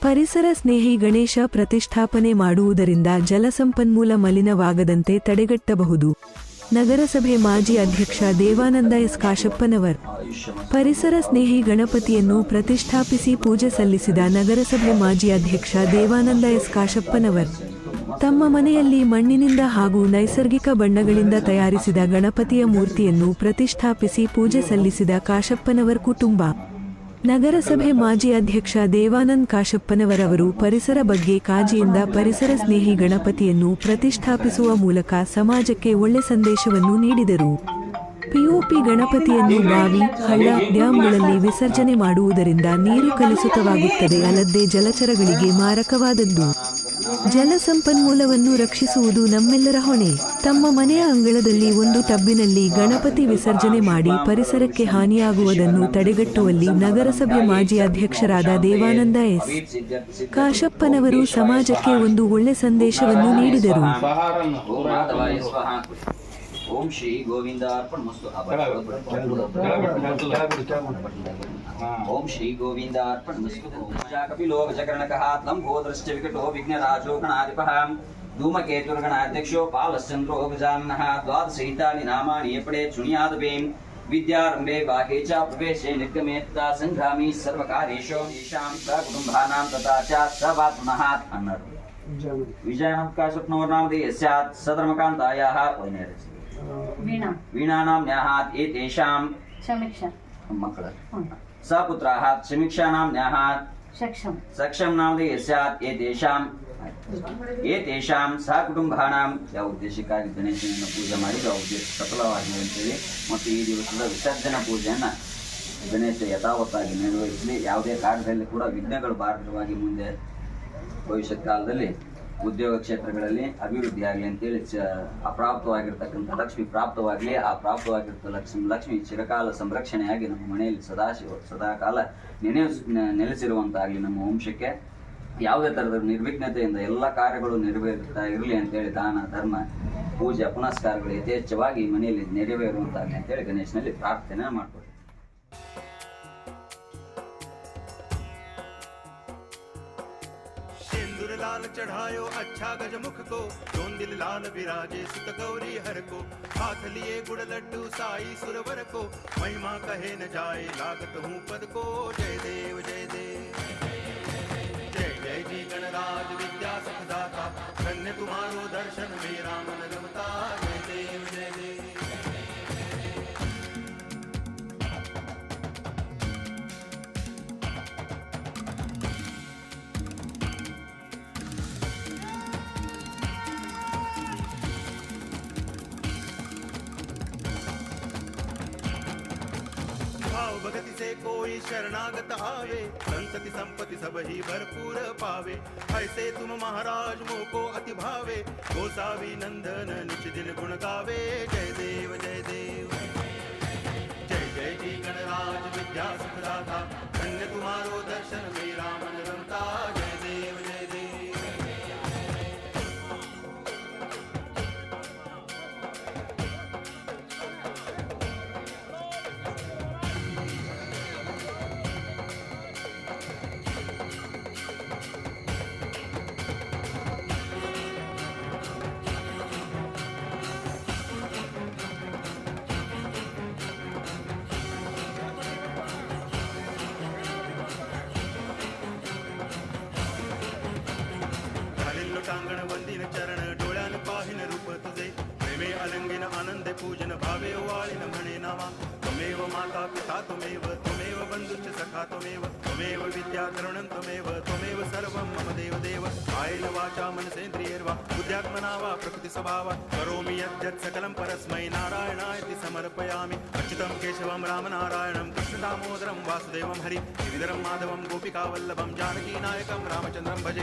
ಪರಿಸರ ಸ್ನೇಹಿ ಗಣೇಶ ಪ್ರತಿಷ್ಠಾಪನೆ ಮಾಡುವುದರಿಂದ ಜಲಸಂಪನ್ಮೂಲ ಮಲಿನವಾಗದಂತೆ ತಡೆಗಟ್ಟಬಹುದು. ನಗರಸಭೆ ಮಾಜಿ ಅಧ್ಯಕ್ಷ ದೇವಾನಂದ ಎಸ್ ಕಾಶಪ್ಪನವರ್. ಪರಿಸರ ಸ್ನೇಹಿ ಗಣಪತಿಯನ್ನು ಪ್ರತಿಷ್ಠಾಪಿಸಿ ಪೂಜೆ ಸಲ್ಲಿಸಿದ ನಗರಸಭೆ ಮಾಜಿ ಅಧ್ಯಕ್ಷ ದೇವಾನಂದ ಎಸ್ ಕಾಶಪ್ಪನವರ್. ತಮ್ಮ ಮನೆಯಲ್ಲಿ ಮಣ್ಣಿನಿಂದ ಹಾಗೂ ನೈಸರ್ಗಿಕ ಬಣ್ಣಗಳಿಂದ ತಯಾರಿಸಿದ ಗಣಪತಿಯ ಮೂರ್ತಿಯನ್ನು ಪ್ರತಿಷ್ಠಾಪಿಸಿ ಪೂಜೆ ಸಲ್ಲಿಸಿದ ಕಾಶಪ್ಪನವರ್ ಕುಟುಂಬ. ನಗರಸಭೆ ಮಾಜಿ ಅಧ್ಯಕ್ಷ ದೇವಾನಂದ್ ಕಾಶಪ್ಪನವರವರು ಪರಿಸರ ಬಗ್ಗೆ ಕಾಳಜಿಯಿಂದ ಪರಿಸರ ಸ್ನೇಹಿ ಗಣಪತಿಯನ್ನು ಪ್ರತಿಷ್ಠಾಪಿಸುವ ಮೂಲಕ ಸಮಾಜಕ್ಕೆ ಒಳ್ಳೆ ಸಂದೇಶವನ್ನು ನೀಡಿದರು. ಪಿಒಪಿ ಗಣಪತಿಯನ್ನು ಬಾವಿ, ಹಳ್ಳ, ಡ್ಯಾಂಗಳಲ್ಲಿ ವಿಸರ್ಜನೆ ಮಾಡುವುದರಿಂದ ನೀರು ಕಲುಷಿತವಾಗುತ್ತದೆ, ಅಲ್ಲದೆ ಜಲಚರಗಳಿಗೆ ಮಾರಕವಾದದ್ದು. ಜಲ ಸಂಪನ್ಮೂಲವನ್ನು ರಕ್ಷಿಸುವುದು ನಮ್ಮೆಲ್ಲರ ಹೊಣೆ. ತಮ್ಮ ಮನೆಯ ಅಂಗಳದಲ್ಲಿ ಒಂದು ಟಬ್ಬಿನಲ್ಲಿ ಗಣಪತಿ ವಿಸರ್ಜನೆ ಮಾಡಿ ಪರಿಸರಕ್ಕೆ ಹಾನಿಯಾಗುವುದನ್ನು ತಡೆಗಟ್ಟುವಲ್ಲಿ ನಗರಸಭೆ ಮಾಜಿ ಅಧ್ಯಕ್ಷರಾದ ದೇವಾನಂದ ಎಸ್ ಕಾಶಪ್ಪನವರು ಸಮಾಜಕ್ಕೆ ಒಂದು ಒಳ್ಳೆ ಸಂದೇಶವನ್ನು ನೀಡಿದರು. ओम श्री गोविंदार्पणमस्तु. ओम श्री गोविंदार्पणमस्तु. कपिलो वचकर्णकः लंबोदरश्च विकटो विघ्नराजो गणाधिपः धूमकेतुर्गणाध्यक्षो पालश्चन्द्रो गजाननः. द्वादशहितानि नामानि यपडे चुणियादवें विद्यारम्भे बाहे च प्रवेशे निर्गमे तथा संग्रामी सर्वकार्येषु येषां सकुटुम्बानां तथा च सवात्मनः अन्नर विजयनाम काशप्नवर नामधेयस्यात् सधर्मकान्तायाः वैनेरस्य वीणानाम्न्याः एतेषां समीक्षा मक्कळ सपुत्राः समीक्षानाम्न्याः सक्षम नामधेयस्यात् एतेषां सहकुटुंबानां ಯಾವ ಉದ್ದೇಶಕ್ಕಾಗಿ ಗಣೇಶನನ್ನು ಪೂಜೆ ಮಾಡಿ ಆ ಉದ್ದೇಶ ಸಫಲವಾಗಲಿ ಅಂತೇಳಿ ಮತ್ತು ಈ ದಿವಸದ ವಿಸರ್ಜನಾ ಪೂಜೆಯನ್ನು ಗಣೇಶ ಯಥಾವತ್ತಾಗಿ ನಿರ್ವಹಿಸಲಿ. ಯಾವುದೇ ಕಾರ್ಯದಲ್ಲಿ ಕೂಡ ವಿಘ್ನಗಳು ಬಾರದವಾಗಿ ಮುಂದೆ ಭವಿಷ್ಯತ್ ಕಾಲದಲ್ಲಿ ಉದ್ಯೋಗ ಕ್ಷೇತ್ರಗಳಲ್ಲಿ ಅಭಿವೃದ್ಧಿ ಆಗಲಿ ಅಂತೇಳಿ ಅಪ್ರಾಪ್ತವಾಗಿರ್ತಕ್ಕಂಥ ಲಕ್ಷ್ಮಿ ಪ್ರಾಪ್ತವಾಗಲಿ. ಆ ಪ್ರಾಪ್ತವಾಗಿರ್ತ ಲಕ್ಷ್ಮಿ ಚಿರಕಾಲ ಸಂರಕ್ಷಣೆಯಾಗಿ ನಮ್ಮ ಮನೆಯಲ್ಲಿ ಸದಾಕಾಲ ನೆಲೆಸಿರುವಂತಾಗಲಿ. ನಮ್ಮ ವಂಶಕ್ಕೆ ಯಾವುದೇ ಥರದ ನಿರ್ವಿಘ್ನತೆಯಿಂದ ಎಲ್ಲ ಕಾರ್ಯಗಳು ನೆರವೇರುತ್ತಾ ಇರಲಿ ಅಂತೇಳಿ ದಾನ ಧರ್ಮ ಪೂಜೆ ಪುನಸ್ಕಾರಗಳು ಯಥೇಚ್ಛವಾಗಿ ಮನೆಯಲ್ಲಿ ನೆರವೇರುವಂತಾಗಲಿ ಅಂತೇಳಿ ಗಣೇಶನಲ್ಲಿ ಪ್ರಾರ್ಥನೆ ಮಾಡ್ಕೊಳ್ತೀವಿ. लाल चढ़ायो अच्छा गजमुख को, दोन दिल लाल विराजे सुत गौरी हर को. हाथ लिए गुड़ लड्डू साई सुरवर को, महिमा कहे न जाए लागत हूँ पद को. जय देव जय देव जय जय जी गणराज विद्या सुखदाता, धन्य तुम्हारो दर्शन मेरा मन रमता. जय देव जय देव भगति से कोई शरणागत आवे, संतति संपत्ति सब ही भरपूर पावे. ऐसे तुम महाराज मोको अति भावे, गोसावी नंदन निच दिन गुण गावे. जय देव जय देव जय जय जी गणराज विद्या सुखदाता, धन्य तुम्हारो दर्शन मेरा मन रमता. जय देव जय देव टांगण वंदिन चरण डोळ्यान पाहिन रूप तुझे, प्रेमे अलंगिन आनंद पूजन भावे वाळिन म्हणे नामा. त्वमेव माता पिता त्वमेव, त्वमेव बंधुश्च सखा त्वमेव, त्वमेव विद्या करुणं त्वमेव, त्वमेव सर्वं मम देव देव. कायेन वाचा मनसेन्द्रियैर्वा बुद्ध्यात्मना वा प्रकृति स्वभावा, करोमि यद्यत् सकलं परस्मै नारायणायति समर्पयामि. अच्युतं केशवं रामनारायणं कृष्ण दामोदरं वासुदेवं हरि गिरिधरं माधवं गोपिकावल्लभं जानकी नायकं रामचन्द्रं भजे.